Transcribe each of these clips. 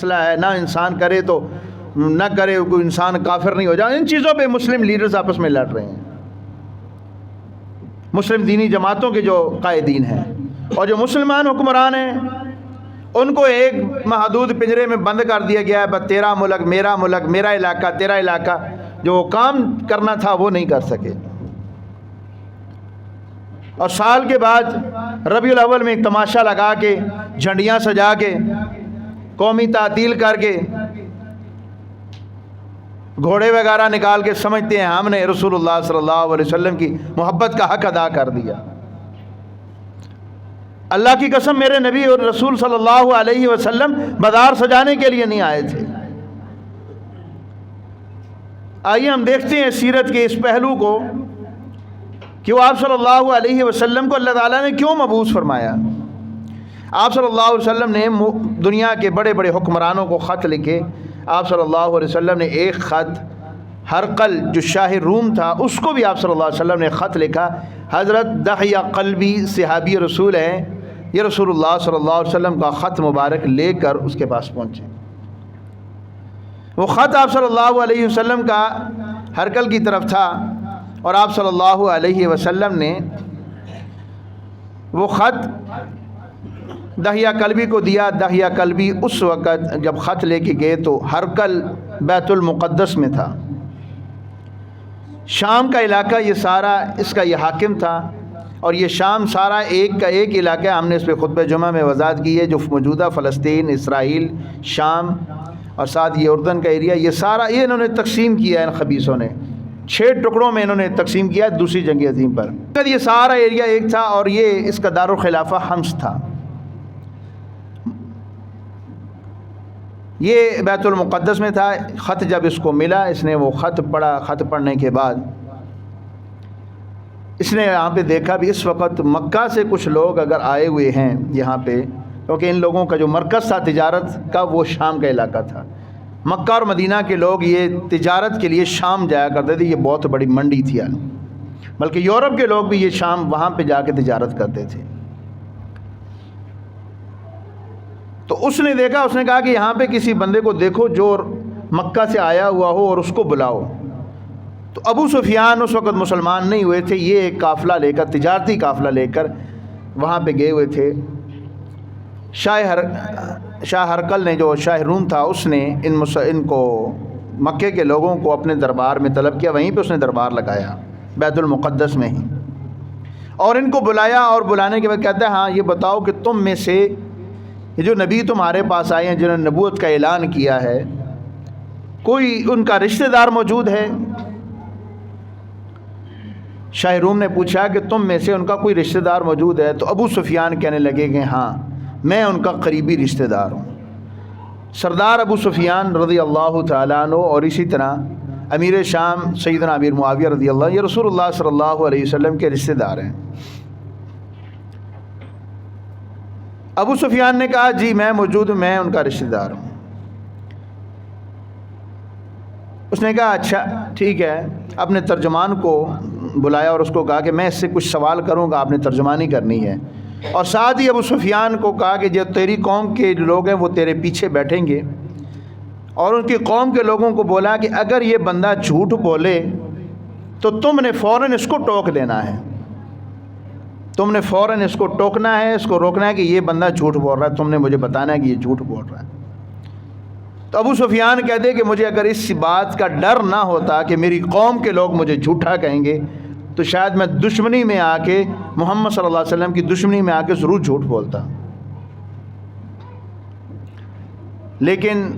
مسئلہ ہے، نہ انسان کرے تو نہ کرے، کوئی انسان کافر نہیں ہو جائے. ان چیزوں پہ مسلم لیڈرز آپس میں لڑ رہے ہیں، مسلم دینی جماعتوں کے جو قائدین ہیں. اور جو مسلمان حکمران ہیں ان کو ایک محدود پنجرے میں بند کر دیا گیا ہے، بس تیرا ملک، میرا علاقہ، تیرا علاقہ. جو وہ کام کرنا تھا وہ نہیں کر سکے. اور سال کے بعد ربیع الاول میں ایک تماشا لگا کے، جھنڈیاں سجا کے، قومی تعطیل کر کے، گھوڑے وغیرہ نکال کے سمجھتے ہیں ہم نے رسول اللہ صلی اللہ علیہ وسلم کی محبت کا حق ادا کر دیا. اللہ کی قسم میرے نبی اور رسول صلی اللہ علیہ وسلم مزار سجانے کے لیے نہیں آئے تھے. آئیے ہم دیکھتے ہیں سیرت کے اس پہلو کو کہ وہ آپ صلی اللہ علیہ وسلم کو اللہ تعالیٰ نے کیوں مبعوث فرمایا. آپ صلی اللہ علیہ وسلم نے دنیا کے بڑے بڑے حکمرانوں کو خط لکھے. آپ صلی اللہ علیہ وسلم نے ایک خط ہرقل جو شاہ روم تھا اس کو بھی آپ صلی اللہ علیہ وسلم نے خط لکھا. حضرت دحیہ قلبی صحابی رسول ہیں، یہ رسول اللہ صلی اللہ علیہ وسلم کا خط مبارک لے کر اس کے پاس پہنچے. وہ خط آپ صلی اللہ علیہ وسلم کا ہرقل کی طرف تھا اور آپ صلی اللہ علیہ وسلم نے وہ خط دحیہ قلبی کو دیا. دحیہ قلبی اس وقت جب خط لے کے گئے تو ہرقل بیت المقدس میں تھا. شام کا علاقہ یہ سارا اس کا یہ حاکم تھا، اور یہ شام سارا ایک کا ایک علاقہ. ہم نے اس پہ خطبہ جمعہ میں وضاحت کی ہے، جو موجودہ فلسطین، اسرائیل، شام اور ساتھ یہ اردن کا ایریا، یہ سارا یہ انہوں نے تقسیم کیا ہے. ان خبیثوں نے 6 ٹکڑوں میں انہوں نے تقسیم کیا ہے دوسری جنگ عظیم پر. یہ سارا ایریا ایک تھا اور یہ اس کا دارالخلافہ حمص تھا. یہ بیت المقدس میں تھا. خط جب اس کو ملا اس نے وہ خط پڑھا. خط پڑھنے کے بعد اس نے یہاں پہ دیکھا بھی اس وقت مکہ سے کچھ لوگ اگر آئے ہوئے ہیں یہاں پہ، کیونکہ ان لوگوں کا جو مرکز تھا تجارت کا وہ شام کا علاقہ تھا. مکہ اور مدینہ کے لوگ یہ تجارت کے لیے شام جایا کرتے تھے، یہ بہت بڑی منڈی تھی. بلکہ یورپ کے لوگ بھی یہ شام وہاں پہ جا کے تجارت کرتے تھے. تو اس نے دیکھا، اس نے کہا کہ یہاں پہ کسی بندے کو دیکھو جو مکہ سے آیا ہوا ہو اور اس کو بلاؤ. تو ابو سفیان اس وقت مسلمان نہیں ہوئے تھے. یہ ایک قافلہ لے کر، تجارتی قافلہ لے کر وہاں پہ گئے ہوئے تھے. شاہ ہرقل نے جو شاہ روم تھا اس نے ان کو مکے کے لوگوں کو اپنے دربار میں طلب کیا. وہیں پہ اس نے دربار لگایا بیت المقدس میں ہی، اور ان کو بلایا. اور بلانے کے بعد کہتا ہے ہاں یہ بتاؤ کہ تم میں سے یہ جو نبی تمہارے پاس آئے ہیں جنہوں نے نبوت کا اعلان کیا ہے، کوئی ان کا رشتہ دار موجود ہے؟ شاہ روم نے پوچھا کہ تم میں سے ان کا کوئی رشتہ دار موجود ہے؟ تو ابو سفیان کہنے لگے کہ ہاں میں ان کا قریبی رشتہ دار ہوں. سردار ابو سفیان رضی اللہ تعالیٰ عنہ اور اسی طرح امیر شام سیدنا امیر معاویہ رضی اللہ عنہ، یہ رسول اللہ صلی اللہ علیہ وسلم کے رشتہ دار ہیں. ابو سفیان نے کہا جی میں موجود ہوں، میں ان کا رشتہ دار ہوں. اس نے کہا اچھا ٹھیک ہے. اپنے ترجمان کو بلایا اور اس کو کہا کہ میں اس سے کچھ سوال کروں گا، آپ نے ترجمانی کرنی ہے. اور ساتھ ہی ابو سفیان کو کہا کہ جو تیری قوم کے لوگ ہیں وہ تیرے پیچھے بیٹھیں گے. اور ان کی قوم کے لوگوں کو بولا کہ اگر یہ بندہ جھوٹ بولے تو تم نے فوراً اس کو ٹوک دینا ہے. تم نے فوراً اس کو ٹوکنا ہے، اس کو روکنا ہے کہ یہ بندہ جھوٹ بول رہا ہے، تم نے مجھے بتانا ہے کہ یہ جھوٹ بول رہا ہے. تو ابو سفیان کہتے کہ مجھے اگر اس بات کا ڈر نہ ہوتا کہ میری قوم کے لوگ مجھے جھوٹا کہیں گے تو شاید میں دشمنی میں آ کے، محمد صلی اللہ علیہ وسلم کی دشمنی میں آ کے ضرور جھوٹ بولتا. لیکن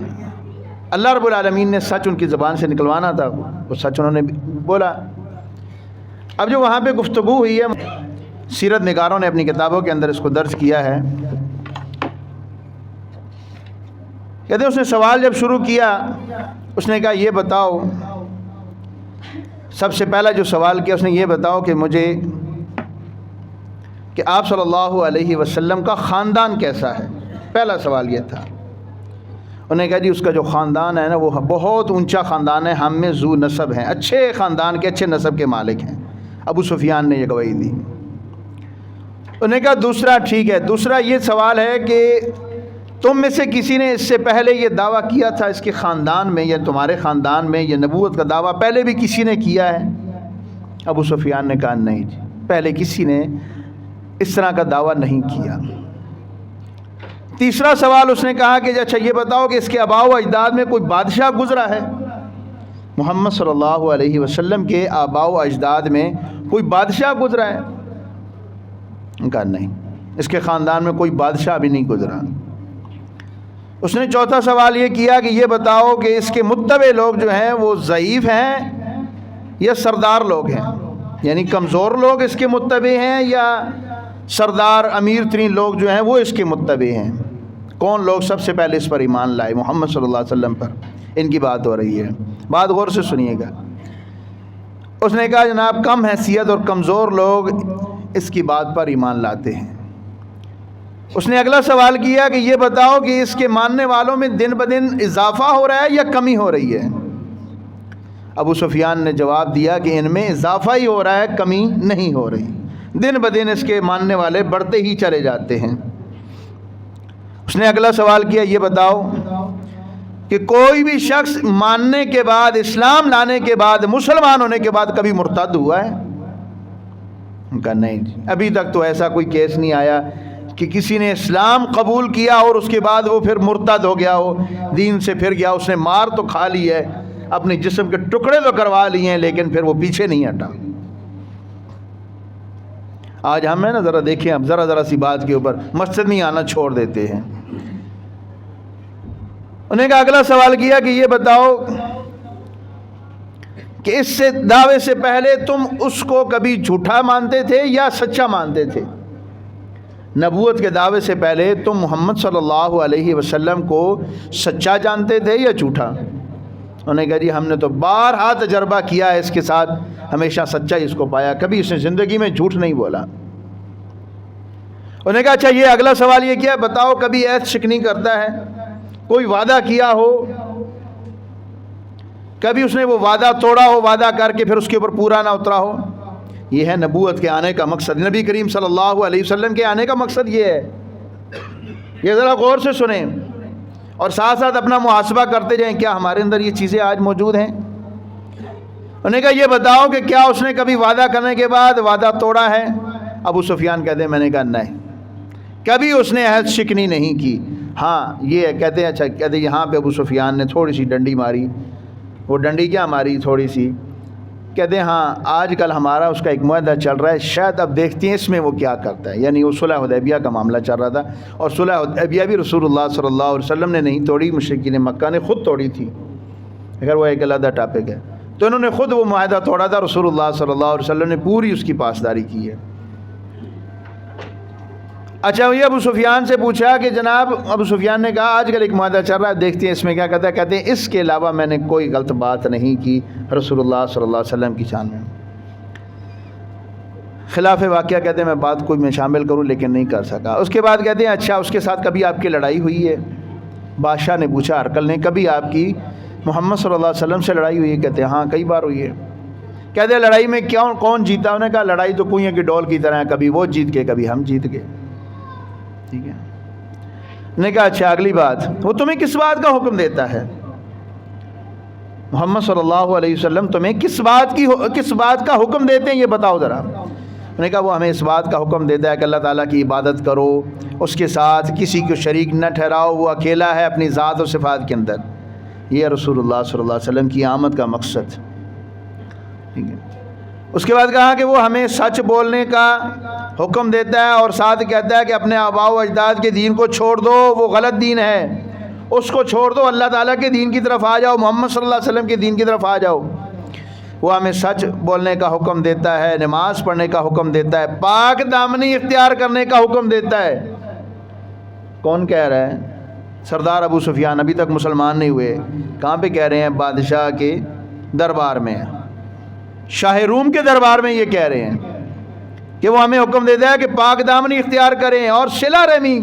اللہ رب العالمین نے سچ ان کی زبان سے نکلوانا تھا، وہ سچ انہوں نے بولا. اب جو وہاں پہ گفتگو ہوئی ہے، سیرت نگاروں نے اپنی کتابوں کے اندر اس کو درج کیا ہے. کہتے ہیں اس نے سوال جب شروع کیا، اس نے کہا یہ بتاؤ، سب سے پہلا جو سوال کیا اس نے یہ بتاؤ کہ مجھے کہ آپ صلی اللہ علیہ وسلم کا خاندان کیسا ہے. پہلا سوال یہ تھا. انہوں نے کہا جی اس کا جو خاندان ہے نا وہ بہت اونچا خاندان ہے، ہم میں ذو نسب ہیں، اچھے خاندان کے، اچھے نسب کے مالک ہیں. ابو سفیان نے یہ گواہی دی. انہوں نے کہا دوسرا ٹھیک ہے، دوسرا یہ سوال ہے کہ تم میں سے کسی نے اس سے پہلے یہ دعویٰ کیا تھا اس کے خاندان میں یا تمہارے خاندان میں یہ نبوت کا دعویٰ پہلے بھی کسی نے کیا ہے؟ ابو سفیان نے کہا نہیں جی، پہلے کسی نے اس طرح کا دعویٰ نہیں کیا۔ تیسرا سوال اس نے کہا کہ اچھا یہ بتاؤ کہ اس کے آباء و اجداد میں کوئی بادشاہ گزرا ہے؟ محمد صلی اللہ علیہ وسلم کے آباء و اجداد میں کوئی بادشاہ گزرا ہے؟ کہا نہیں، اس کے خاندان میں کوئی بادشاہ بھی نہیں گزرا۔ اس نے چوتھا سوال یہ کیا کہ یہ بتاؤ کہ اس کے متبع لوگ جو ہیں وہ ضعیف ہیں یا سردار لوگ ہیں، یعنی کمزور لوگ اس کے متبع ہیں یا سردار امیر ترین لوگ جو ہیں وہ اس کے متبع ہیں؟ کون لوگ سب سے پہلے اس پر ایمان لائے؟ محمد صلی اللہ علیہ وسلم پر ان کی بات ہو رہی ہے، بات غور سے سنیے گا۔ اس نے کہا جناب کم حیثیت اور کمزور لوگ اس کی بات پر ایمان لاتے ہیں۔ اس نے اگلا سوال کیا کہ یہ بتاؤ کہ اس کے ماننے والوں میں دن بدن اضافہ ہو رہا ہے یا کمی ہو رہی ہے؟ ابو سفیان نے جواب دیا کہ ان میں اضافہ ہی ہو رہا ہے، کمی نہیں ہو رہی، دن بدن اس کے ماننے والے بڑھتے ہی چلے جاتے ہیں۔ اس نے اگلا سوال کیا یہ بتاؤ کہ کوئی بھی شخص ماننے کے بعد، اسلام لانے کے بعد، مسلمان ہونے کے بعد کبھی مرتد ہوا ہے؟ ان کا نہیں جی، ابھی تک تو ایسا کوئی کیس نہیں آیا کہ کسی نے اسلام قبول کیا اور اس کے بعد وہ پھر مرتد ہو گیا ہو، دین سے پھر گیا، اس نے مار تو کھا لی ہے، اپنے جسم کے ٹکڑے تو کروا لیے ہیں، لیکن پھر وہ پیچھے نہیں ہٹا۔ آج ہم ہیں نا ذرا دیکھیں، اب ذرا سی بات کے اوپر مسجد میں آنا چھوڑ دیتے ہیں۔ انہیں کا اگلا سوال کیا کہ یہ بتاؤ کہ اس سے دعوے سے پہلے تم اس کو کبھی جھوٹا مانتے تھے یا سچا مانتے تھے؟ نبوت کے دعوے سے پہلے تم محمد صلی اللہ علیہ وسلم کو سچا جانتے تھے یا جھوٹا؟ انہوں نے کہا جی ہم نے تو بارہا تجربہ کیا ہے اس کے ساتھ، ہمیشہ سچا ہی اس کو پایا، کبھی اس نے زندگی میں جھوٹ نہیں بولا۔ انہوں نے کہا اچھا یہ اگلا سوال یہ کیا بتاؤ کبھی عہد شکنی کرتا ہے؟ کوئی وعدہ کیا ہو، کبھی اس نے وہ وعدہ توڑا ہو، وعدہ کر کے پھر اس کے اوپر پورا نہ اترا ہو؟ یہ ہے نبوت کے آنے کا مقصد، نبی کریم صلی اللہ علیہ وسلم کے آنے کا مقصد یہ ہے۔ یہ ذرا غور سے سنیں اور ساتھ ساتھ اپنا محاسبہ کرتے جائیں، کیا ہمارے اندر یہ چیزیں آج موجود ہیں؟ انہوں نے کہا یہ بتاؤ کہ کیا اس نے کبھی وعدہ کرنے کے بعد وعدہ توڑا ہے؟ ابو سفیان کہتے ہیں میں نے کہا نہیں، کبھی اس نے عہد شکنی نہیں کی۔ ہاں یہ ہے، کہتے ہیں اچھا، کہتے ہیں یہاں پہ ابو سفیان نے تھوڑی سی ڈنڈی ماری۔ وہ ڈنڈی کیا ماری؟ تھوڑی سی۔ کہتے ہیں ہاں آج کل ہمارا اس کا ایک معاہدہ چل رہا ہے، شاید اب دیکھتے ہیں اس میں وہ کیا کرتا ہے۔ یعنی وہ صلح حدیبیہ کا معاملہ چل رہا تھا، اور صلح حدیبیہ بھی رسول اللہ صلی اللہ علیہ وسلم نے نہیں توڑی، مشرکین مکہ نے خود توڑی تھی، اگر وہ ایک علیحدہ ٹاپک ہے۔ تو انہوں نے خود وہ معاہدہ توڑا تھا، رسول اللہ صلی اللہ علیہ وسلم نے پوری اس کی پاسداری کی ہے۔ اچھا یہ ابو سفیان سے پوچھا کہ جناب، ابو سفیان نے کہا آج کل ایک معاہدہ چل رہا ہے، دیکھتے ہیں اس میں کیا کہتا ہے۔ کہتے ہیں اس کے علاوہ میں نے کوئی غلط بات نہیں کی رسول اللہ صلی اللہ علیہ وسلم کی شان میں۔ خلاف واقعہ کہتے ہیں میں بات کوئی میں شامل کروں لیکن نہیں کر سکا۔ اس کے بعد کہتے ہیں اچھا اس کے ساتھ کبھی آپ کی لڑائی ہوئی ہے؟ بادشاہ نے پوچھا، ہرقل نے، کبھی آپ کی محمد صلی اللہ علیہ وسلم سے لڑائی ہوئی ہے؟ کہتے ہیں ہاں کئی بار ہوئی ہے۔ کہتے ہیں لڑائی میں کون جیتا؟ انہوں نے کہا لڑائی تو کنویں کی ڈول کی طرح ہے، کبھی وہ جیت گئے کبھی ہم جیت گئے۔ ٹھیک ہے، نے کہا اچھا اگلی بات، وہ تمہیں کس بات کا حکم دیتا ہے؟ محمد صلی اللہ علیہ وسلم تمہیں کس بات کا حکم دیتے ہیں یہ بتاؤ ذرا۔ انہوں نے کہا وہ ہمیں اس بات کا حکم دیتا ہے کہ اللہ تعالیٰ کی عبادت کرو، اس کے ساتھ کسی کو شریک نہ ٹھہراؤ، وہ اکیلا ہے اپنی ذات و صفات کے اندر۔ یہ رسول اللہ صلی اللہ علیہ وسلم کی آمد کا مقصد۔ ٹھیک ہے، اس کے بعد کہا کہ وہ ہمیں سچ بولنے کا حکم دیتا ہے، اور ساتھ کہتا ہے کہ اپنے آباء و اجداد کے دین کو چھوڑ دو، وہ غلط دین ہے، اس کو چھوڑ دو، اللہ تعالیٰ کے دین کی طرف آ جاؤ، محمد صلی اللہ علیہ وسلم کے دین کی طرف آ جاؤ۔ وہ ہمیں سچ بولنے کا حکم دیتا ہے، نماز پڑھنے کا حکم دیتا ہے، پاک دامنی اختیار کرنے کا حکم دیتا ہے۔ کون کہہ رہا ہے؟ سردار ابو سفیان، ابھی تک مسلمان نہیں ہوئے۔ کہاں پہ کہہ رہے ہیں؟ بادشاہ کے دربار میں، شاہ روم کے دربار میں یہ کہہ رہے ہیں کہ وہ ہمیں حکم دیتا ہے کہ پاک دامنی اختیار کریں اور صلہ رحمی،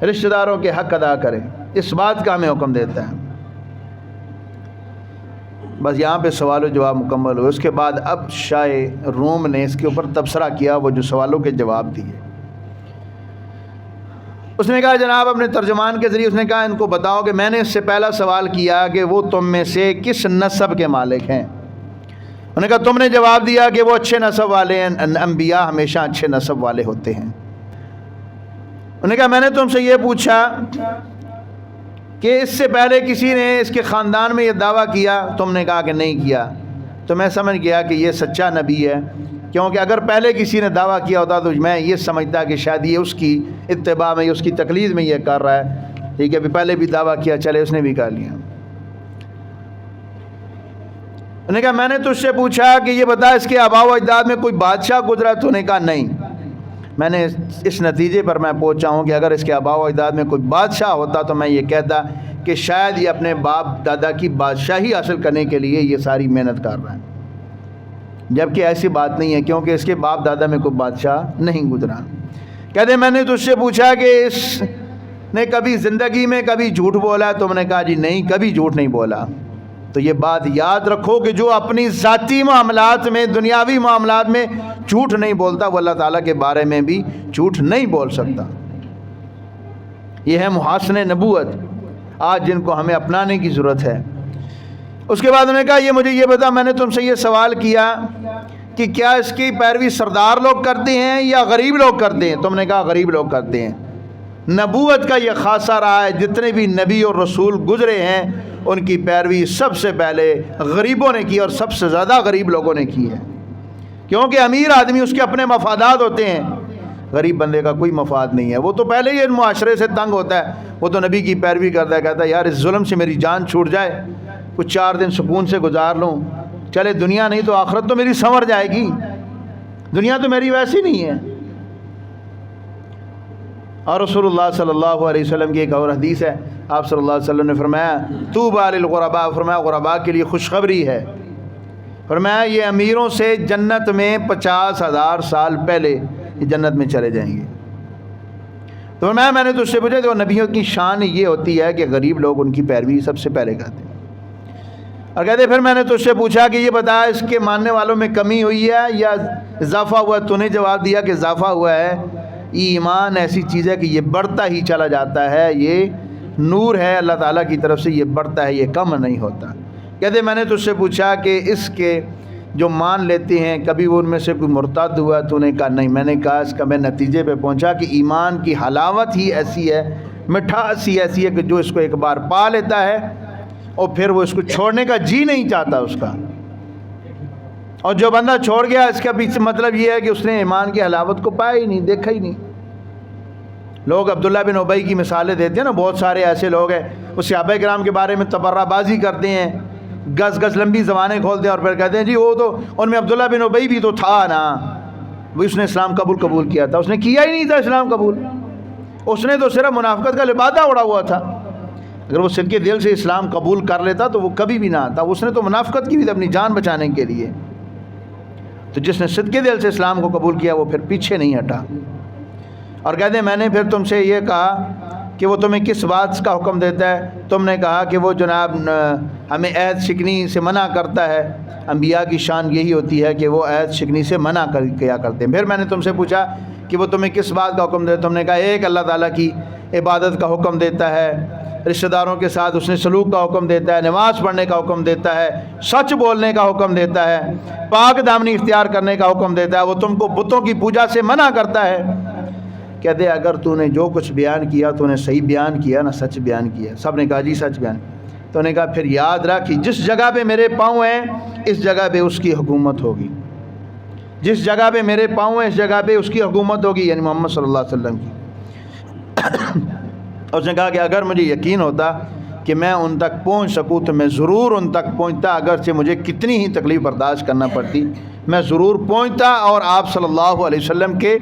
رشتہ داروں کے حق ادا کریں، اس بات کا ہمیں حکم دیتا ہے۔ بس یہاں پہ سوال و جواب مکمل ہوئے۔ اس کے بعد اب شاہ روم نے اس کے اوپر تبصرہ کیا، وہ جو سوالوں کے جواب دیے۔ اس نے کہا جناب اپنے ترجمان کے ذریعے اس نے کہا ان کو بتاؤ کہ میں نے اس سے پہلا سوال کیا کہ وہ تم میں سے کس نسب کے مالک ہیں. انہوں نے کہا تم نے جواب دیا کہ وہ اچھے نسب والے ہیں, انبیاء ہمیشہ اچھے نسب والے ہوتے ہیں. انہوں نے کہا میں نے تم سے یہ پوچھا کہ اس سے پہلے کسی نے اس کے خاندان میں یہ دعویٰ کیا؟ تم نے کہا کہ نہیں کیا. تو میں سمجھ گیا کہ یہ سچا نبی ہے, کیونکہ اگر پہلے کسی نے دعویٰ کیا ہوتا تو میں یہ سمجھتا کہ شاید یہ اس کی اتباع میں, اس کی تقلید میں یہ کر رہا ہے. ٹھیک ہے, پہلے بھی دعویٰ کیا, چلے اس نے بھی کر لیا. انہوں نے کہا میں نے تجھ سے پوچھا کہ یہ بتا اس کے آباء و اجداد میں کوئی بادشاہ گزرا؟ تو نے کہا نہیں. میں نے اس نتیجے پر میں پہنچا ہوں کہ اگر اس کے آباء و اجداد میں کوئی بادشاہ ہوتا تو میں یہ کہتا کہ شاید یہ اپنے باپ دادا کی بادشاہی حاصل کرنے کے لیے یہ ساری محنت کر رہا ہے, جبکہ ایسی بات نہیں ہے کیونکہ اس کے باپ دادا میں کوئی بادشاہ نہیں گزرا. کہتے میں نے تجھ سے پوچھا کہ اس نے کبھی زندگی میں کبھی جھوٹ بولا؟ تم نے کہا جی نہیں, کبھی جھوٹ نہیں بولا. تو یہ بات یاد رکھو کہ جو اپنی ذاتی معاملات میں, دنیاوی معاملات میں جھوٹ نہیں بولتا وہ اللہ تعالیٰ کے بارے میں بھی جھوٹ نہیں بول سکتا. یہ ہے محاسن نبوت آج جن کو ہمیں اپنانے کی ضرورت ہے. اس کے بعد انہوں نے کہا یہ مجھے یہ بتا, میں نے تم سے یہ سوال کیا کہ کیا اس کی پیروی سردار لوگ کرتے ہیں یا غریب لوگ کرتے ہیں؟ تم نے کہا غریب لوگ کرتے ہیں. نبوت کا یہ خاصہ رہا ہے, جتنے بھی نبی اور رسول گزرے ہیں ان کی پیروی سب سے پہلے غریبوں نے کی اور سب سے زیادہ غریب لوگوں نے کی ہے, کیونکہ امیر آدمی اس کے اپنے مفادات ہوتے ہیں, غریب بندے کا کوئی مفاد نہیں ہے. وہ تو پہلے ہی معاشرے سے تنگ ہوتا ہے, وہ تو نبی کی پیروی کرتا ہے, کہتا ہے یار اس ظلم سے میری جان چھوٹ جائے, کچھ 4 دن سکون سے گزار لوں, چلے دنیا نہیں تو آخرت تو میری سنور جائے گی, دنیا تو میری ویسی نہیں ہے. اور رسول اللہ صلی اللہ علیہ وسلم کی ایک اور حدیث ہے, آپ صلی اللہ علیہ وسلم نے فرمایا طوبیٰ للغرباء, فرمایا غرباء کے لیے خوشخبری ہے. فرمایا یہ امیروں سے جنت میں 50,000 سال پہلے یہ جنت میں چلے جائیں گے. تو فرمایا میں نے تجھ سے پوچھا, تو نبیوں کی شان یہ ہوتی ہے کہ غریب لوگ ان کی پیروی سب سے پہلے کرتے ہیں. اور کہتے پھر میں نے تجھ سے پوچھا کہ یہ بتا اس کے ماننے والوں میں کمی ہوئی ہے یا اضافہ ہوا؟ تو نے جواب دیا کہ اضافہ ہوا ہے. ایمان ایسی چیز ہے کہ یہ بڑھتا ہی چلا جاتا ہے, یہ نور ہے اللہ تعالیٰ کی طرف سے, یہ بڑھتا ہے, یہ کم نہیں ہوتا. کہتے میں نے تجھ سے پوچھا کہ اس کے جو مان لیتے ہیں کبھی وہ ان میں سے کوئی مرتد ہوا؟ تو نے کہا نہیں. میں نے کہا اس کا میں نتیجے پہ پہنچا کہ ایمان کی حلاوت ہی ایسی ہے, مٹھاس ہی ایسی ہے کہ جو اس کو ایک بار پا لیتا ہے اور پھر وہ اس کو چھوڑنے کا جی نہیں چاہتا اس کا. اور جو بندہ چھوڑ گیا اس کا پیچھے مطلب یہ ہے کہ اس نے ایمان کی حلاوت کو پایا ہی نہیں, دیکھا ہی نہیں. لوگ عبداللہ بن ابی کی مثالیں دیتے ہیں نا, بہت سارے ایسے لوگ ہیں وہ صحابہ کرام کے بارے میں تبرہ بازی کرتے ہیں, گز گز لمبی زبانیں کھولتے ہیں اور پھر کہتے ہیں جی وہ تو ان میں عبداللہ بن ابی بھی تو تھا نا, وہ اس نے اسلام قبول کیا تھا. اس نے کیا ہی نہیں تھا اسلام قبول, اس نے تو صرف منافقت کا لبادہ اڑا ہوا تھا. اگر وہ صدقے دل سے اسلام قبول کر لیتا تو وہ کبھی بھی نہ آتا. اس نے تو منافقت کی بھی اپنی جان بچانے کے لیے. تو جس نے صدقے دل سے اسلام کو قبول کیا وہ پھر پیچھے نہیں ہٹا. اور کہتے ہیں میں نے پھر تم سے یہ کہا کہ وہ تمہیں کس بات کا حکم دیتا ہے؟ تم نے کہا کہ وہ جناب ہمیں عہد شکنی سے منع کرتا ہے. انبیاء کی شان یہی ہوتی ہے کہ وہ عہد شکنی سے منع کیا کرتے ہیں. پھر میں نے تم سے پوچھا کہ وہ تمہیں کس بات کا حکم دیتا ہے؟ تم نے کہا ایک اللہ تعالیٰ کی عبادت کا حکم دیتا ہے, رشتہ داروں کے ساتھ اس نے سلوک کا حکم دیتا ہے, نماز پڑھنے کا حکم دیتا ہے, سچ بولنے کا حکم دیتا ہے, پاک دامنی اختیار کرنے کا حکم دیتا ہے. وہ تم کو بتوں کی پوجا سے منع کرتا ہے. کہتے اگر تو نے جو کچھ بیان کیا تو نے صحیح بیان کیا نا, سچ بیان کیا. سب نے کہا جی سچ بیان. تو نے کہا پھر یاد رکھ کہ جس جگہ پہ میرے پاؤں ہیں اس جگہ پہ اس کی حکومت ہوگی, جس جگہ پہ میرے پاؤں ہیں اس جگہ پہ اس کی حکومت ہوگی, یعنی محمد صلی اللہ علیہ وسلم کی. اس نے کہا کہ اگر مجھے یقین ہوتا کہ میں ان تک پہنچ سکوں تو میں ضرور ان تک پہنچتا, اگرچہ مجھے کتنی ہی تکلیف برداشت کرنا پڑتی میں ضرور پہنچتا اور آپ صلی اللہ علیہ وسلم کے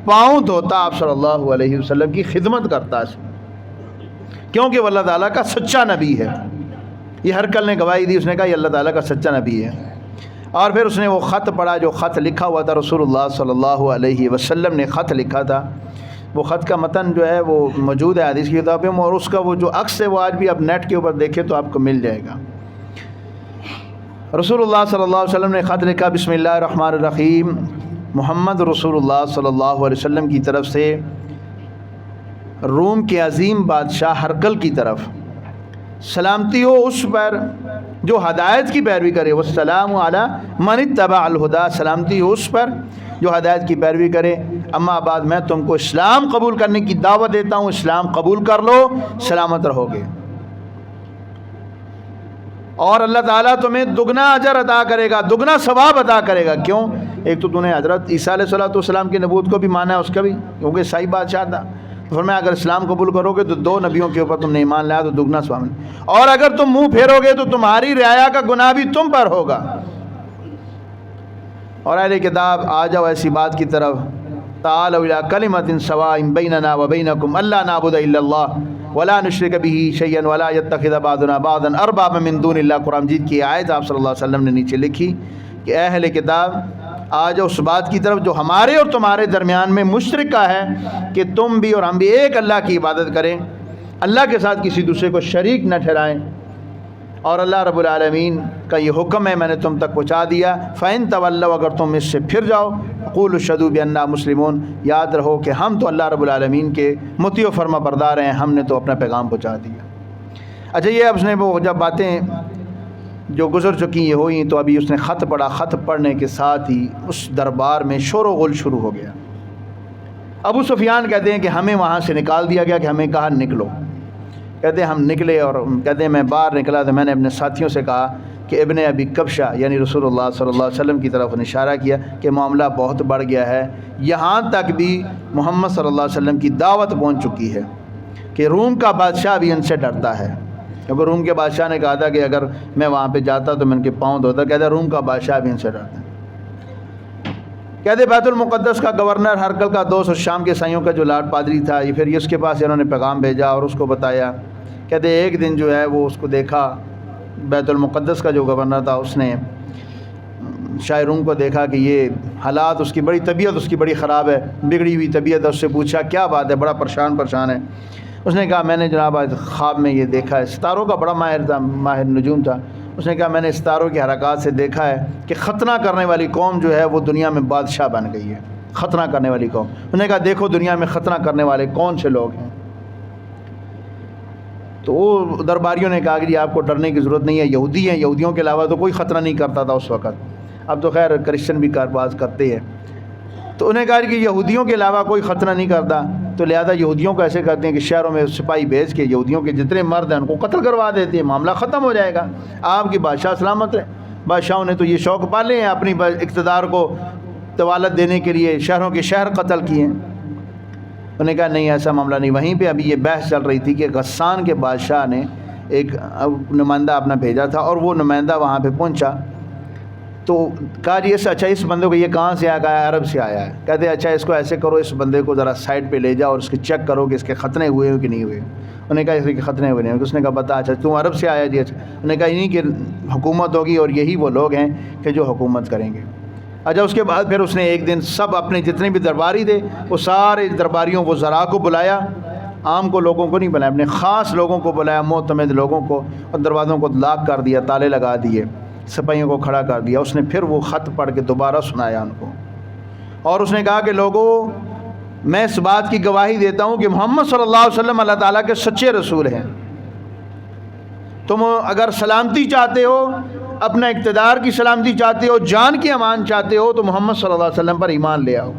پاؤں دھوتا, آپ صلی اللہ علیہ وسلم کی خدمت کرتا, کیونکہ وہ اللہ تعالیٰ کا سچا نبی ہے. یہ ہرکل نے گواہی دی, اس نے کہا یہ اللہ تعالیٰ کا سچا نبی ہے. اور پھر اس نے وہ خط پڑھا جو خط لکھا ہوا تھا, رسول اللہ صلی اللہ علیہ وسلم نے خط لکھا تھا. وہ خط کا متن جو ہے وہ موجود ہے حدیث کی کتابوں میں, اور اس کا وہ جو عکس ہے وہ آج بھی آپ نیٹ کے اوپر دیکھیں تو آپ کو مل جائے گا. رسول اللہ صلی اللہ علیہ وسلم نے خط لکھا, بسم اللہ الرحمن الرحیم, محمد رسول اللہ صلی اللہ علیہ وسلم کی طرف سے روم کے عظیم بادشاہ ہرقل کی طرف، سلامتی ہو اس پر جو ہدایت کی پیروی کرے، والسلام علی من اتبع الہدی، سلامتی ہو اس پر جو ہدایت کی پیروی کرے۔ اما بعد، میں تم کو اسلام قبول کرنے کی دعوت دیتا ہوں، اسلام قبول کر لو، سلامت رہو گے، اور اللہ تعالیٰ تمہیں دگنا اجر عطا کرے گا، دگنا ثواب عطا کرے گا۔ کیوں؟ ایک تو نے حضرت عیسیٰ علیہ السلام کی نبوت کو بھی مانا ہے، اس کا بھی، کیونکہ صحیح بادشاہ تھا۔ تو فرمایا اگر اسلام قبول کرو گے تو 2 نبیوں کے اوپر تم نے ایمان لایا تو دگنا ثواب، اور اگر تم منہ پھیرو گے تو تمہاری رعایا کا گناہ بھی تم پر ہوگا۔ اور اہل کتاب آ جاؤ ایسی بات کی طرف، تعالوا الی کلمۃ سواء بیننا وبینکم الا نعبد الا اللہ ولا نشرک به شیئا ولا یتخذ بعضنا بعضا اربابا من دون اللہ۔ قرآن مجید کی آیت آپ صلی اللہ علیہ وسلم نے نیچے لکھی کہ اے اہل کتاب آ جاؤ اس بات کی طرف جو ہمارے اور تمہارے درمیان میں مشترکہ ہے، کہ تم بھی اور ہم بھی ایک اللہ کی عبادت کریں، اللہ کے ساتھ کسی دوسرے کو شریک نہ ٹھہرائیں۔ اور اللہ رب العالمین کا یہ حکم ہے، میں نے تم تک پہنچا دیا۔ فَإِن تَوَلَّوْا، اگر تم اس سے پھر جاؤ، قُولُوا اشْهَدُوا بِأَنَّا مُسْلِمُونَ، یاد رہو کہ ہم تو اللہ رب العالمین کے مطیع و فرما بردار ہیں، ہم نے تو اپنا پیغام پہنچا دیا۔ اچھا، یہ اب اس نے وہ جب باتیں جو گزر چکی یہ ہوئیں تو ابھی اس نے خط پڑھا، خط پڑھنے کے ساتھ ہی اس دربار میں شور و غل شروع ہو گیا۔ ابو سفیان کہتے ہیں کہ ہمیں وہاں سے نکال دیا گیا، کہ ہمیں کہا نکلو۔ کہتے ہیں ہم نکلے، اور کہتے ہیں میں باہر نکلا تو میں نے اپنے ساتھیوں سے کہا کہ ابن ابی کبشہ یعنی رسول اللہ صلی اللہ علیہ وسلم کی طرف نے اشارہ کیا کہ معاملہ بہت بڑھ گیا ہے، یہاں تک بھی محمد صلی اللہ علیہ وسلم کی دعوت پہنچ چکی ہے کہ روم کا بادشاہ بھی ان سے ڈرتا ہے، کیونکہ روم کے بادشاہ نے کہا تھا کہ اگر میں وہاں پہ جاتا تو میں ان کے پاؤں دھوتا۔ کہتے ہیں روم کا بادشاہ بھی ان سے ڈرتا ہے۔ کہتے بیت المقدس کا گورنر ہرقل کا دوست اور شام کے عیسائیوں کا جو لاٹ پادری تھا، یہ پھر اس کے پاس انہوں نے پیغام بھیجا اور اس کو بتایا۔ کہتے ایک دن جو ہے وہ اس کو دیکھا، بیت المقدس کا جو گورنر تھا اس نے شاہ روم کو دیکھا کہ یہ حالات، اس کی بڑی طبیعت اس کی بڑی خراب ہے، بگڑی ہوئی طبیعت ہے۔ اس سے پوچھا کیا بات ہے، بڑا پریشان ہے۔ اس نے کہا میں نے جناب آج خواب میں یہ دیکھا ہے، ستاروں کا بڑا ماہر نجوم تھا۔ اس نے کہا میں نے ستاروں کی حرکات سے دیکھا ہے کہ ختنہ کرنے والی قوم جو ہے وہ دنیا میں بادشاہ بن گئی ہے، ختنہ کرنے والی قوم۔ انہوں نے کہا دیکھو دنیا میں ختنہ کرنے والے کون سے لوگ ہیں؟ تو وہ درباریوں نے کہا کہ جی آپ کو ڈرنے کی ضرورت نہیں ہے، یہودی ہیں، یہودیوں کے علاوہ تو کوئی خطرہ نہیں کرتا تھا اس وقت، اب تو خیر کرسچن بھی کارباز کرتے ہیں۔ تو انہیں کہا کہ یہودیوں کے علاوہ کوئی خطرہ نہیں کرتا، تو لہذا یہودیوں کو ایسے کرتے ہیں کہ شہروں میں سپاہی بھیج کے یہودیوں کے جتنے مرد ہیں ان کو قتل کروا دیتے ہیں، معاملہ ختم ہو جائے گا، آپ کی بادشاہ سلامت رہے۔ بادشاہوں نے تو یہ شوق پالے ہیں اپنی اقتدار کو طوالت دینے کے لیے، شہروں کے شہر قتل کیے ہیں۔ انہوں نے کہا نہیں ایسا معاملہ نہیں۔ وہیں پہ ابھی یہ بحث چل رہی تھی کہ غسان کے بادشاہ نے ایک نمائندہ اپنا بھیجا تھا، اور وہ نمائندہ وہاں پہ پہنچا تو کہا جی اچھا اس بندے کو یہ کہاں سے آیا؟ کہا عرب سے آیا ہے۔ کہتے اچھا اس کو ایسے کرو، اس بندے کو ذرا سائڈ پہ لے جاؤ اور اس کے چیک کرو کہ اس کے ختنے ہوئے ہو کہ نہیں ہوئے۔ انہوں نے کہا اس کے ختنے ہوئے نہیں۔ اس نے کہا بتا اچھا تم عرب سے آیا جی؟ اچھا۔ انہوں نے کہا انہیں کی حکومت ہوگی اور یہی وہ لوگ ہیں کہ جو حکومت کریں گے۔ اچھا اس کے بعد پھر اس نے ایک دن سب اپنے جتنے بھی درباری تھے وہ سارے درباریوں وہ ذرا کو بلایا، عام کو لوگوں کو نہیں بلایا، اپنے خاص لوگوں کو بلایا، معتمد لوگوں کو، اور دروازوں کو لاک کر دیا، تالے لگا دیے، سپاہیوں کو کھڑا کر دیا۔ اس نے پھر وہ خط پڑھ کے دوبارہ سنایا ان کو، اور اس نے کہا کہ لوگوں میں اس بات کی گواہی دیتا ہوں کہ محمد صلی اللہ علیہ وسلم اللہ تعالیٰ کے سچے رسول ہیں۔ تم اگر سلامتی چاہتے ہو، اپنا اقتدار کی سلامتی چاہتے ہو، جان کی امان چاہتے ہو، تو محمد صلی اللہ علیہ وسلم پر ایمان لے آؤ۔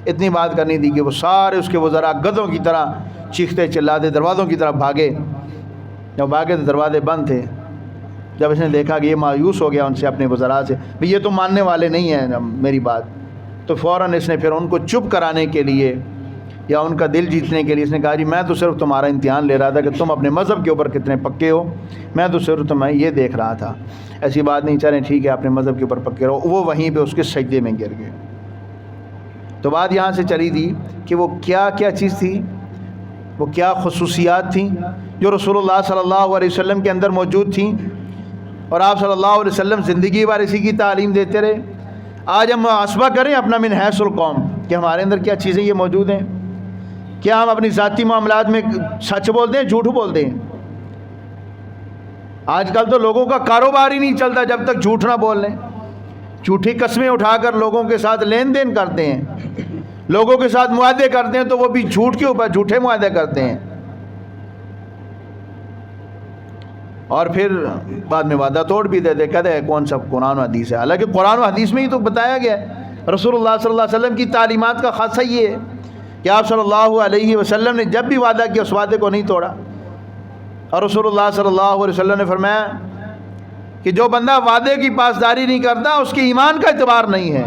اتنی بات کرنی تھی کہ وہ سارے اس کے وزراء گدھوں کی طرح چیختے چلاتے دروازوں کی طرف بھاگے۔ جب بھاگے تو دروازے بند تھے۔ جب اس نے دیکھا کہ یہ مایوس ہو گیا ان سے، اپنے وزراء سے، بھئی یہ تو ماننے والے نہیں ہیں میری بات، تو فوراً اس نے پھر ان کو چپ کرانے کے لیے یا ان کا دل جیتنے کے لیے اس نے کہا جی میں تو صرف تمہارا امتحان لے رہا تھا کہ تم اپنے مذہب کے اوپر کتنے پکے ہو، میں تو صرف تمہیں یہ دیکھ رہا تھا، ایسی بات نہیں، چلیں ٹھیک ہے اپنے مذہب کے اوپر پکے رہو۔ وہ وہیں پہ اس کے سجدے میں گر گئے۔ تو بات یہاں سے چلی تھی کہ وہ کیا چیز تھی، وہ کیا خصوصیات تھیں جو رسول اللہ صلی اللہ علیہ وسلم کے اندر موجود تھیں، اور آپ صلی اللہ علیہ وسلم زندگی بھر اسی کی تعلیم دیتے رہے۔ آج ہم محاسبہ کریں اپنا من حیث القوم کہ ہمارے اندر کیا چیزیں یہ موجود ہیں، کیا ہم اپنی ذاتی معاملات میں سچ بولتے ہیں، جھوٹ بولتے ہیں؟ آج کل تو لوگوں کا کاروبار ہی نہیں چلتا جب تک جھوٹ نہ بول لیں، جھوٹی قسمیں اٹھا کر لوگوں کے ساتھ لین دین کرتے ہیں، لوگوں کے ساتھ معاہدے کرتے ہیں تو وہ بھی جھوٹ کے اوپر جھوٹے معاہدے کرتے ہیں، اور پھر بعد میں وعدہ توڑ بھی دیتے، کہتے ہیں کون سا قرآن و حدیث ہے، حالانکہ قرآن و حدیث میں ہی تو بتایا گیا ہے، رسول اللہ صلی اللہ علیہ وسلم کی تعلیمات کا خاصہ یہ ہے کہ آپ صلی اللہ علیہ وسلم نے جب بھی وعدہ کیا اس وعدے کو نہیں توڑا، اور رسول اللہ صلی اللہ علیہ وسلم نے فرمایا کہ جو بندہ وعدے کی پاسداری نہیں کرتا اس کے ایمان کا اعتبار نہیں ہے۔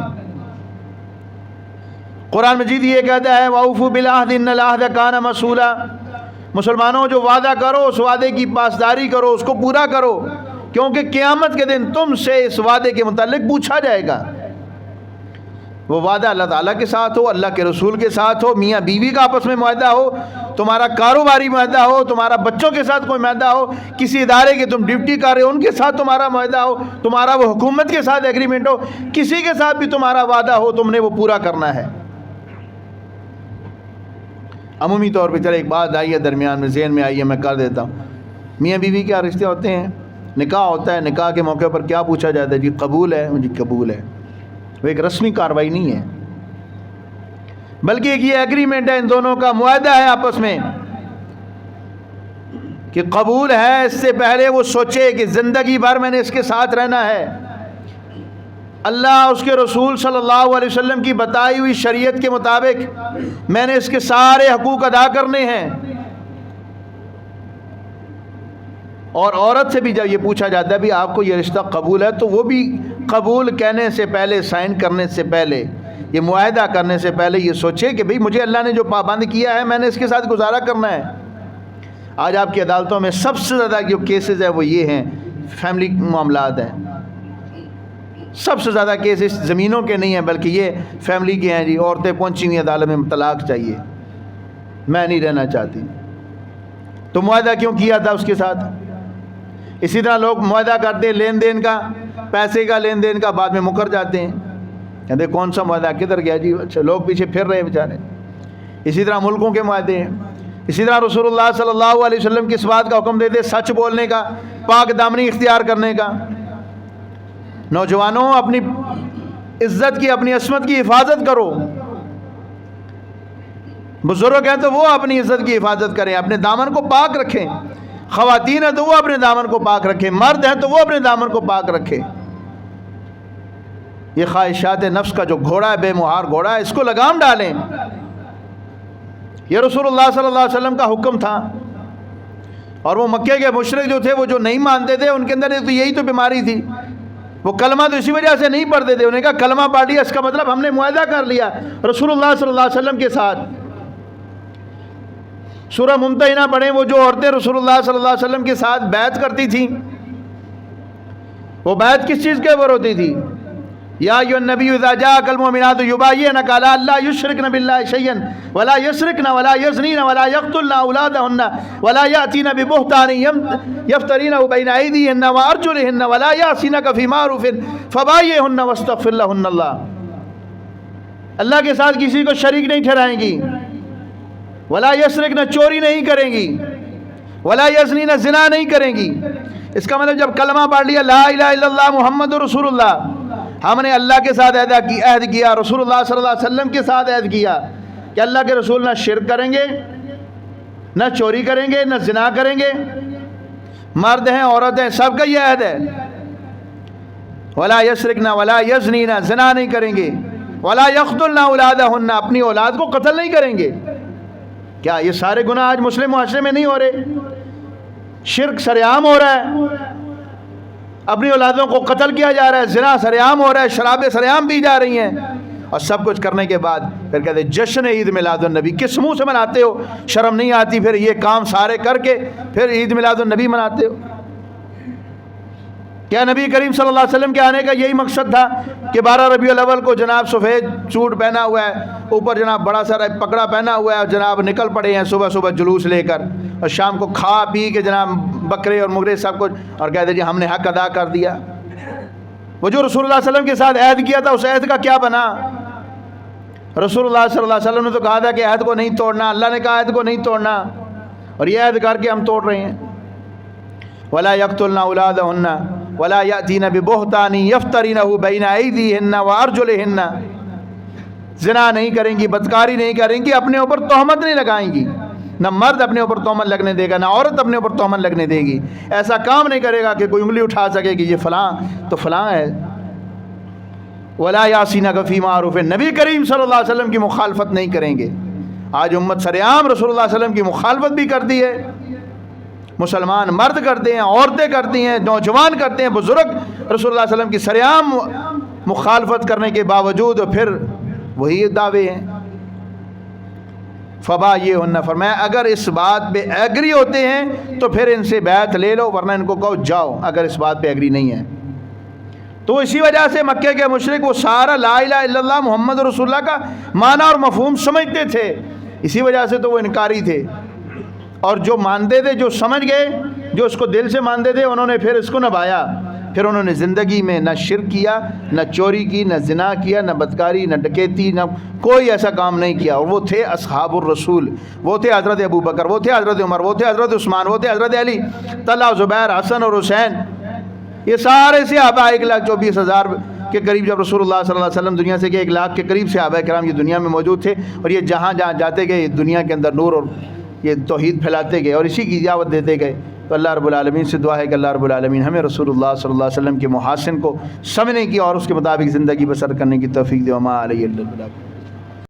قرآن مجید یہ کہتا ہے وَأَوْفُوا بِالْعَهْدِ إِنَّ الْعَهْدَ كَانَ مَسْئُولًا، مسلمانوں جو وعدہ کرو اس وعدے کی پاسداری کرو، اس کو پورا کرو، کیونکہ قیامت کے دن تم سے اس وعدے کے متعلق پوچھا جائے گا۔ وہ وعدہ اللہ تعالیٰ کے ساتھ ہو، اللہ کے رسول کے ساتھ ہو، میاں بیوی کا آپس میں معاہدہ ہو، تمہارا کاروباری معاہدہ ہو، تمہارا بچوں کے ساتھ کوئی معاہدہ ہو، کسی ادارے کے تم ڈیوٹی کر رہے ہو ان کے ساتھ تمہارا معاہدہ ہو، تمہارا وہ حکومت کے ساتھ ایگریمنٹ ہو، کسی کے ساتھ بھی تمہارا وعدہ ہو تم نے وہ پورا کرنا ہے۔ عمومی طور پہ چلے ایک بات آئی ہے درمیان میں ذہن میں آئی ہے میں کر دیتا ہوں، میاں بیوی کیا رشتے ہوتے ہیں، نکاح ہوتا ہے، نکاح کے موقع پر کیا پوچھا جاتا ہے؟ جی قبول ہے؟ جی قبول ہے۔ وہ ایک رسمی کارروائی نہیں ہے، بلکہ ایک یہ ایگریمنٹ ہے، ان دونوں کا معاہدہ ہے آپس میں کہ قبول ہے۔ اس سے پہلے وہ سوچے کہ زندگی بھر میں نے اس کے ساتھ رہنا ہے، اللہ اس کے رسول صلی اللہ علیہ وسلم کی بتائی ہوئی شریعت کے مطابق میں نے اس کے سارے حقوق ادا کرنے ہیں۔ اور عورت سے بھی جب یہ پوچھا جاتا ہے بھی آپ کو یہ رشتہ قبول ہے، تو وہ بھی قبول کہنے سے پہلے، سائن کرنے سے پہلے، یہ معاہدہ کرنے سے پہلے یہ سوچے کہ بھئی مجھے اللہ نے جو پابند کیا ہے میں نے اس کے ساتھ گزارا کرنا ہے۔ آج آپ کی عدالتوں میں سب سے زیادہ جو کیسز ہیں وہ یہ ہیں، فیملی معاملات ہیں، سب سے زیادہ کیسز زمینوں کے نہیں ہیں بلکہ یہ فیملی کے ہیں۔ جی عورتیں پہنچی ہوئی عدالت میں طلاق چاہیے، میں نہیں رہنا چاہتی، تو معاہدہ کیوں کیا تھا اس کے ساتھ؟ اسی طرح لوگ معاہدہ کرتے ہیں لین دین کا، پیسے کا لین دین کا، بعد میں مکر جاتے ہیں، کہتے کون سا معاہدہ کدھر گیا جی، اچھا لوگ پیچھے پھر رہے بیچارے۔ اسی طرح ملکوں کے معاہدے ہیں، اسی طرح رسول اللہ صلی اللہ علیہ وسلم کس بات کا حکم دیتے؟ سچ بولنے کا، پاک دامنی اختیار کرنے کا۔ نوجوانوں اپنی عزت کی، اپنی عصمت کی حفاظت کرو، بزرگ ہیں تو وہ اپنی عزت کی حفاظت کریں، اپنے دامن کو پاک رکھیں، خواتین ہیں تو وہ اپنے دامن کو پاک رکھیں، مرد ہیں تو وہ اپنے دامن کو پاک رکھیں۔ یہ خواہشات نفس کا جو گھوڑا ہے، بے مہار گھوڑا ہے، اس کو لگام ڈالیں۔ یہ رسول اللہ صلی اللہ علیہ وسلم کا حکم تھا، اور وہ مکے کے مشرک جو تھے وہ جو نہیں مانتے تھے ان کے اندر تو یہی تو بیماری تھی، وہ کلمہ تو اسی وجہ سے نہیں پڑھتے تھے، انہیں کہا کلمہ پڑھ لیا اس کا مطلب ہم نے معاہدہ کر لیا رسول اللہ صلی اللہ علیہ وسلم کے ساتھ۔ سورہ ممتحنہ پڑھیں، وہ جو عورتیں رسول اللہ صلی اللہ علیہ وسلم کے ساتھ بیعت کرتی تھیں، وہ بیعت کس چیز کے اوپر ہوتی تھی؟ یا ایھا النبی اذا جاءک المؤمنات یبایعنک علی الا یشرکن باللہ شیئا ولا یسرقن ولا یزنین ولا یقتلن اولادہن ولا یأتین ببہتان یفترینہ بین ایدیہن وارجلہن ولا یعصینک فی معروف فبایعہن واستغفر لہن اللہ۔ اللہ کے ساتھ کسی کو شریک نہیں ٹھہرائیں گی، ولا یسرقن چوری نہیں کریں گی، ولا یزنین زنا نہیں کریں گی۔ اس کا مطلب جب کلمہ پڑھ لیا لا الہ الا اللہ محمد رسول اللہ، ہم نے اللہ کے ساتھ عہد کیا، رسول اللہ صلی اللہ علیہ وسلم کے ساتھ عہد کیا کہ اللہ کے رسول نہ شرک کریں گے، نہ چوری کریں گے، نہ زنا کریں گے، مرد ہیں عورت ہیں سب کا یہ عہد ہے۔ ولا یسرقن ولا یزنین، زنا نہیں کریں گے، ولا یقتلن اولادہن، اپنی اولاد کو قتل نہیں کریں گے۔ کیا یہ سارے گناہ آج مسلم معاشرے میں نہیں ہو رہے؟ شرک سرعام ہو رہا ہے، اپنی اولادوں کو قتل کیا جا رہا ہے، زنا سرعام ہو رہا ہے، شرابیں سرعام پی جا رہی ہیں، اور سب کچھ کرنے کے بعد پھر کہتے ہیں جشن عید میلاد النبی، کس منہ سے مناتے ہو؟ شرم نہیں آتی پھر یہ کام سارے کر کے پھر عید میلاد النبی مناتے ہو؟ کیا نبی کریم صلی اللہ علیہ وسلم کے آنے کا یہی مقصد تھا کہ 12 ربیع الاول کو جناب سفید سوٹ پہنا ہوا ہے، اوپر جناب بڑا سارا پگڑا پہنا ہوا ہے، اور جناب نکل پڑے ہیں صبح صبح جلوس لے کر، اور شام کو کھا پی کے جناب بکرے اور مرغے سب کچھ، اور کہتے جی ہم نے حق ادا کر دیا؟ وہ جو رسول اللہ صلی اللہ علیہ وسلم کے ساتھ عہد کیا تھا اس عہد کا کیا بنا؟ رسول اللہ صلی اللہ علیہ وسلم نے تو کہا تھا کہ عہد کو نہیں توڑنا، اللہ نے کہا عہد کو نہیں توڑنا، اور یہ عہد کر کے ہم توڑ رہے ہیں۔ ولا یقتلن اولادہن ولا یأتین ببہتان یفترینہ بین ایدیہن وارجلہن، زنا نہیں کریں گی، بدکاری نہیں کریں گی، اپنے اوپر تہمت نہیں لگائیں گی. نہ مرد اپنے اوپر تہمت لگنے دے گا، نہ عورت اپنے اوپر تہمت لگنے دے گی. ایسا کام نہیں کرے گا کہ کوئی انگلی اٹھا سکے کہ یہ فلاں تو فلاں ہے. ولا یاسینک فی معروف، نبی کریم صلی اللہ علیہ وسلم کی مخالفت نہیں کریں گے. آج امت سرعام رسول اللہ صلی اللہ علیہ وسلم کی مخالفت بھی کرتی ہے. مسلمان مرد کرتے ہیں، عورتیں کرتی ہیں، نوجوان کرتے ہیں، بزرگ رسول اللہ صلی اللہ علیہ وسلم کی سرعام مخالفت کرنے کے باوجود پھر وہی دعوے ہیں. فبا یہ ہن، فرمایا اگر اس بات پہ ایگری ہوتے ہیں تو پھر ان سے بیعت لے لو، ورنہ ان کو کہو جاؤ اگر اس بات پہ ایگری نہیں ہے. تو اسی وجہ سے مکے کے مشرک وہ سارا لا الہ الا اللہ محمد رسول اللہ کا معنی اور مفہوم سمجھتے تھے، اسی وجہ سے تو وہ انکاری تھے. اور جو مانتے تھے، جو سمجھ گئے، جو اس کو دل سے مانتے تھے، انہوں نے پھر اس کو نبھایا. پھر انہوں نے زندگی میں نہ شرک کیا، نہ چوری کی، نہ زنا کیا، نہ بدکاری، نہ ڈکیتی، نہ کوئی ایسا کام نہیں کیا. اور وہ تھے اصحاب الرسول، وہ تھے حضرت ابو بکر، وہ تھے حضرت عمر، وہ تھے حضرت عثمان، وہ تھے حضرت علی، طلحہ، زبیر، حسن اور حسین. یہ سارے صحابہ 1,24,000 کے قریب جب رسول اللہ صلی اللہ علیہ وسلم دنیا سے گئے، 1,00,000 کے قریب صحابہ کرام یہ دنیا میں موجود تھے. اور یہ جہاں جہاں جاتے گئے دنیا کے اندر نور اور یہ توحید پھیلاتے گئے اور اسی کی دعوت دیتے گئے. تو اللہ رب العالمین سے دعا ہے کہ اللہ رب العالمین ہمیں رسول اللہ صلی اللہ علیہ وسلم کے محاسن کو سمجھنے کی اور اس کے مطابق زندگی بسر کرنے کی توفیق دے. وما علیہ البلاغ.